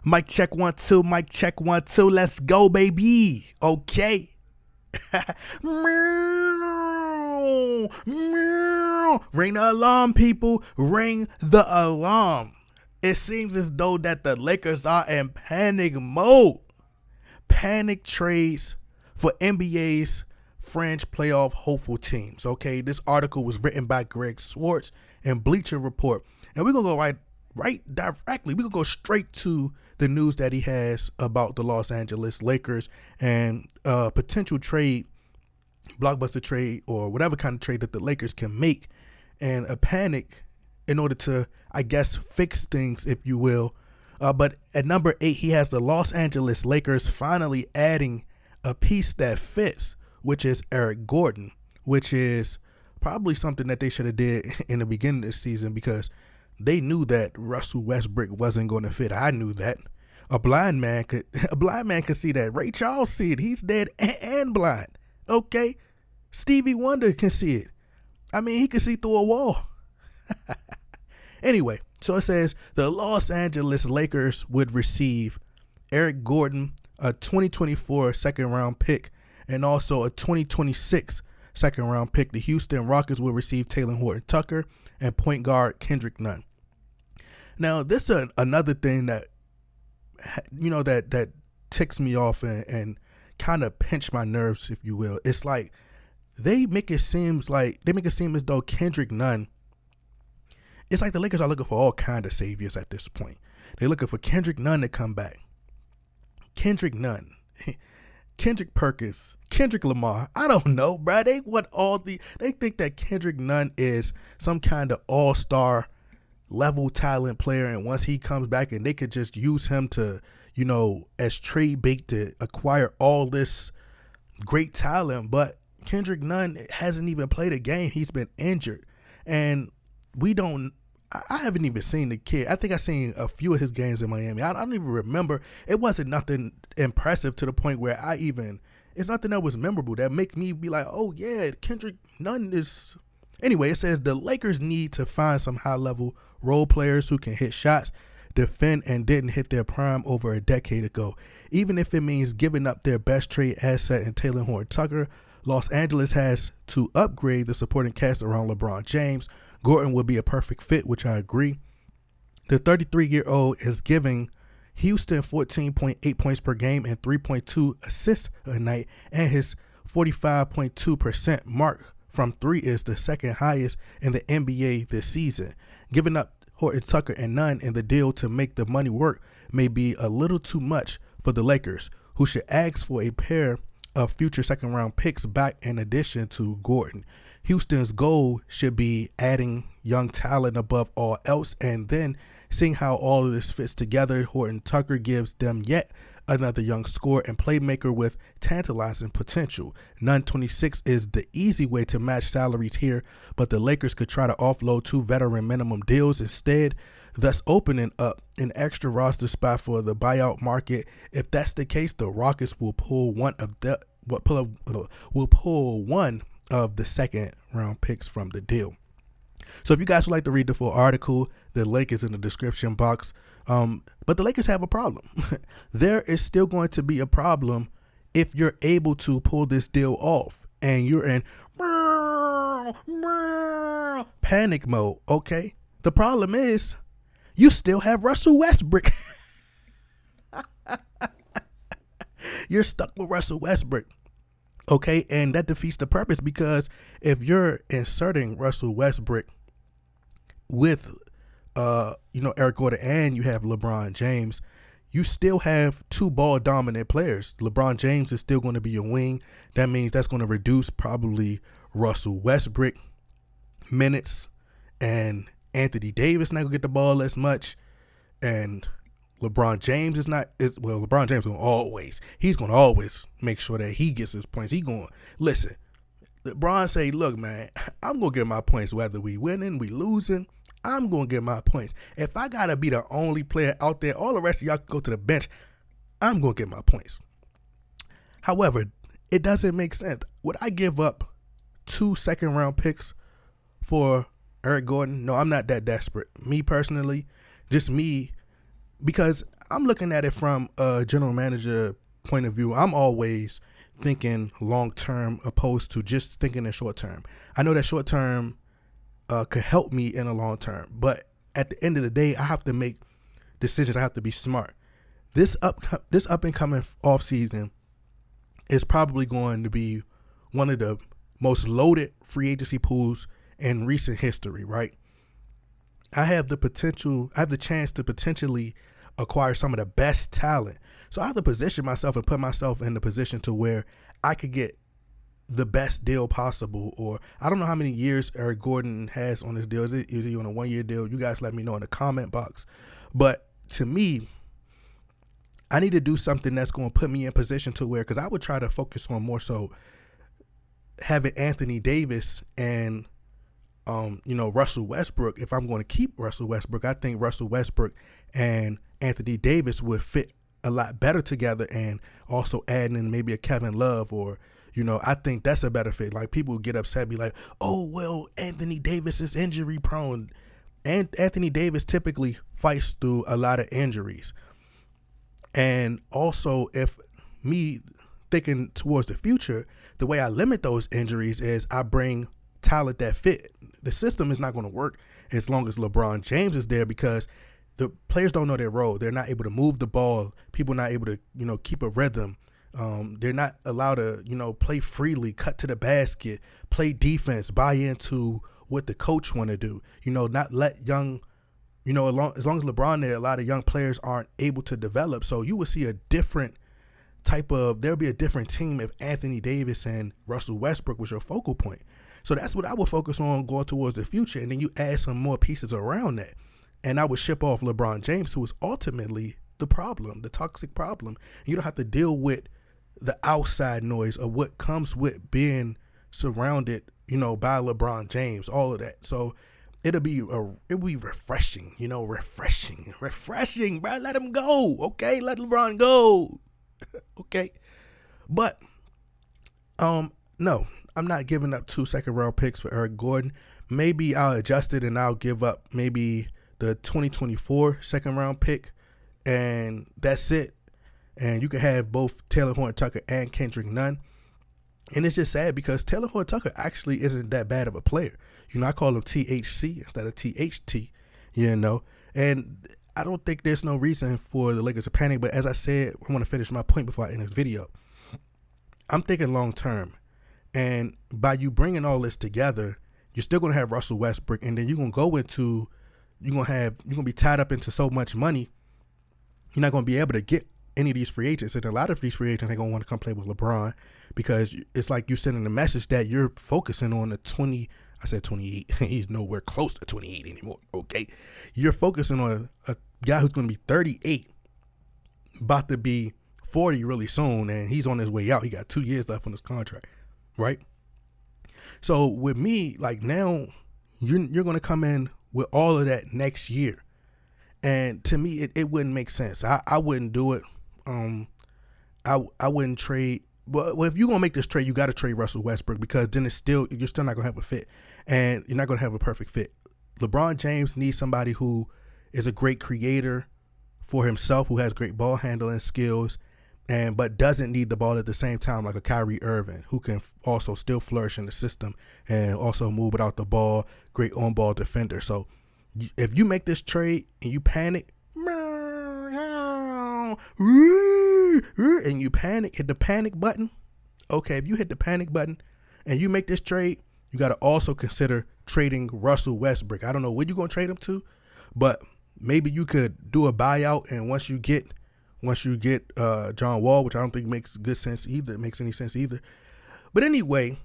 Mic check 1 2, mic check 1 2. Let's go, baby. Okay. Meow, meow. Ring the alarm, people. Ring the alarm. It seems as though that the Lakers are in panic mode. Panic trades for NBA's fringe playoff hopeful teams. Okay, this article was written by Greg Swartz and Bleacher Report, and we're gonna go right directly. We're gonna go straight to the news that he has about the Los Angeles Lakers and potential trade, blockbuster trade, or whatever kind of trade that the Lakers can make, and a panic in order to, I guess, fix things, if you will. But at number 8, he has the Los Angeles Lakers finally adding a piece that fits, which is Eric Gordon, which is probably something that they should have did in the beginning of the season, because they knew that Russell Westbrook wasn't going to fit. I knew that. A blind man could see that. Ray Charles see it. He's dead and blind. Okay, Stevie Wonder can see it. I mean, he can see through a wall. Anyway, so it says the Los Angeles Lakers would receive Eric Gordon, a 2024 second round pick, and also a 2026 second round pick. The Houston Rockets will receive Taylor Horton-Tucker and point guard Kendrick Nunn. Now, this is another thing that, you know, that ticks me off and kind of pinch my nerves, if you will. It's like they make it seem as though Kendrick Nunn, it's like the Lakers are looking for all kind of saviors at this point. They're looking for Kendrick Nunn to come back. Kendrick Nunn, Kendrick Perkins, Kendrick Lamar. I don't know, bro. They think that Kendrick Nunn is some kind of all-star level talent player, and once he comes back, and they could just use him to, you know, as trade bait to acquire all this great talent. But Kendrick Nunn hasn't even played a game. He's been injured, and I haven't even seen the kid. I think I seen a few of his games in Miami. I don't even remember. It wasn't nothing impressive to the point where it's nothing that was memorable that make me be like, oh yeah, Kendrick Nunn is. Anyway, it says the Lakers need to find some high-level role players who can hit shots, defend, and didn't hit their prime over a decade ago. Even if it means giving up their best trade asset in Taylor Horton-Tucker, Los Angeles has to upgrade the supporting cast around LeBron James. Gordon would be a perfect fit, which I agree. The 33-year-old is giving Houston 14.8 points per game and 3.2 assists a night, and his 45.2% mark from 3 is the second highest in the NBA this season. Giving up Horton-Tucker and Nunn in the deal to make the money work may be a little too much for the Lakers, who should ask for a pair of future second-round picks back in addition to Gordon. Houston's goal should be adding young talent above all else, and then seeing how all of this fits together. Horton-Tucker gives them yet another young scorer and playmaker with tantalizing potential. Nunn 26 is the easy way to match salaries here, but the Lakers could try to offload 2 veteran minimum deals instead, thus opening up an extra roster spot for the buyout market. If that's the case, the Rockets will pull one of the second round picks from the deal. So if you guys would like to read the full article, the link is in the description box. But the Lakers have a problem. There is still going to be a problem if you're able to pull this deal off and you're in panic mode. Okay. The problem is you still have Russell Westbrook. You're stuck with Russell Westbrook. Okay, and that defeats the purpose, because if you're inserting Russell Westbrook with, Eric Gordon, and you have LeBron James, you still have 2 ball dominant players. LeBron James is still going to be your wing. That means that's going to reduce probably Russell Westbrook minutes, and Anthony Davis not going to get the ball as much, and LeBron James LeBron James he's going to always make sure that he gets his points. Listen, LeBron say, look, man, I'm going to get my points whether we winning, we losing. I'm going to get my points. If I got to be the only player out there, all the rest of y'all can go to the bench, I'm going to get my points. However, it doesn't make sense. Would I give up 2 second round picks for Eric Gordon? No, I'm not that desperate. Me personally, just me, because I'm looking at it from a general manager point of view. I'm always thinking long term opposed to just thinking in short term. I know that short term could help me in the long term, but at the end of the day, I have to make decisions. I have to be smart. This up and coming off season is probably going to be one of the most loaded free agency pools in recent history, right? I have the chance to potentially acquire some of the best talent. So I have to position myself and put myself in the position to where I could get the best deal possible. Or I don't know how many years Eric Gordon has on this deal. Is he on a 1-year deal? You guys let me know in the comment box. But to me, I need to do something that's going to put me in position to where, because I would try to focus on more so having Anthony Davis and Russell Westbrook. If I'm going to keep Russell Westbrook, I think Russell Westbrook and Anthony Davis would fit a lot better together, and also adding in maybe a Kevin Love, or I think that's a better fit. Like, people get upset, be like, oh, well, Anthony Davis is injury prone. And Anthony Davis typically fights through a lot of injuries. And also, if me thinking towards the future, the way I limit those injuries is I bring talent that fit. The system is not going to work as long as LeBron James is there, because the players don't know their role. They're not able to move the ball. People are not able to, keep a rhythm. They're not allowed to, play freely, cut to the basket, play defense, buy into what the coach want to do. Not let young, as long as LeBron there, a lot of young players aren't able to develop. So you will see a different there'll be a different team if Anthony Davis and Russell Westbrook was your focal point. So that's what I would focus on going towards the future. And then you add some more pieces around that. And I would ship off LeBron James, who is ultimately the problem, the toxic problem. You don't have to deal with the outside noise of what comes with being surrounded, by LeBron James, all of that. So it'll be refreshing, refreshing, bro. Let him go, okay? Let LeBron go, okay? But no, I'm not giving up 2 second-round picks for Eric Gordon. Maybe I'll adjust it and I'll give up maybe the 2024 second-round pick, and that's it. And you can have both Taylor Horton-Tucker and Kendrick Nunn. And it's just sad because Taylor Horton-Tucker actually isn't that bad of a player. I call him THC instead of THT, And I don't think there's no reason for the Lakers to panic. But as I said, I want to finish my point before I end this video. I'm thinking long term. And by you bringing all this together, you're still going to have Russell Westbrook. And then you're going to be tied up into so much money. You're not going to be able to get any of these free agents. And a lot of these free agents are going to want to come play with LeBron, because it's like you're sending a message that you're focusing on the 28. He's nowhere close to 28 anymore, okay? You're focusing on a guy who's going to be 38, about to be 40 really soon, and he's on his way out. He got 2 years left on his contract, right? So with me, like, now, you're going to come in with all of that next year. And to me, it wouldn't make sense. I wouldn't do it. I wouldn't trade. Well, if you're going to make this trade, you got to trade Russell Westbrook, because then you're still not going to have a fit, and you're not going to have a perfect fit. LeBron James needs somebody who is a great creator for himself, who has great ball handling skills, but doesn't need the ball at the same time, like a Kyrie Irving, who can also still flourish in the system and also move without the ball, great on-ball defender. So if you make this trade and you panic, and you panic, hit the panic button. Okay, if you hit the panic button and you make this trade, you got to also consider trading Russell Westbrook. I don't know where you're going to trade him to, but maybe you could do a buyout, and once you get John Wall, which I don't think makes any sense either. But anyway,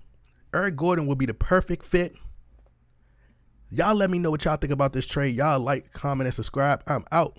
Eric Gordon will be the perfect fit. Y'all let me know what y'all think about this trade. Y'all like, comment, and subscribe. I'm out.